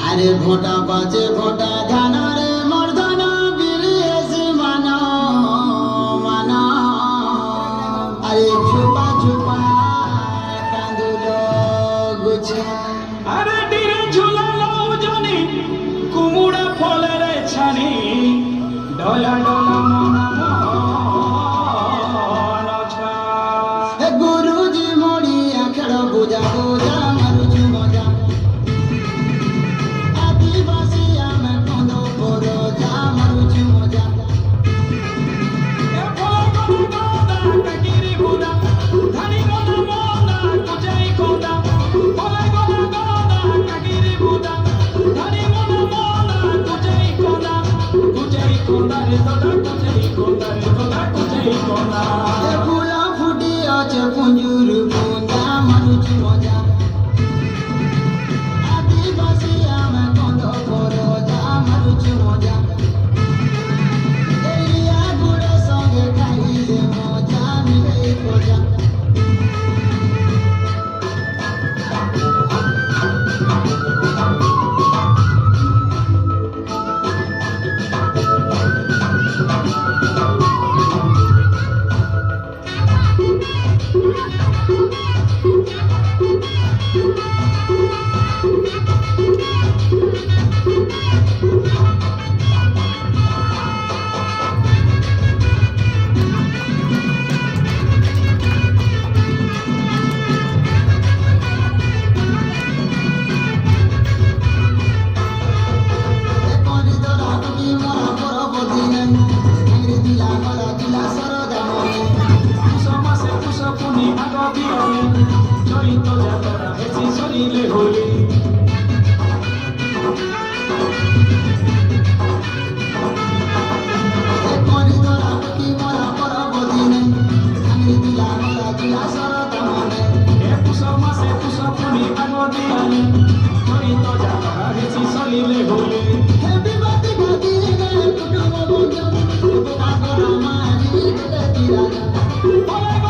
আরে ভোটা বাজে ভোটা ধান রে মর্দন বিরিয়েছে মানা মানা আরে ছুপা ছুপা কাঁদুল গুছা আরে ডিরে ঝুলালো জনি কুমুড়া ফলের ছানি ডলা ডলা মনা মন ছা গুরুজি মরিয়া খেল বুঝা বুঝা মারুছু মজা আদিবাসী আমি কন্দ পর যা মারুছু মজা এ ফল গলা গদা কাকিরি গুদা ধানি মনা মনা কুচাই কোদা ফল গলা গদা কাকিরি গুদা ধানি মনা মনা কুচাই কোদা রে তোদা কুচাই কোদা রে তোদা কুচাই কোদা ফুল ফুটি আছে পুঞ্জুর বুন্দা মারুছু মজা আদিবাসী আমি কন্দ পর যা মারুছু মজা এলিয়া গুড় সঙ্গে খাইলে মজা মিলে মজা Hola,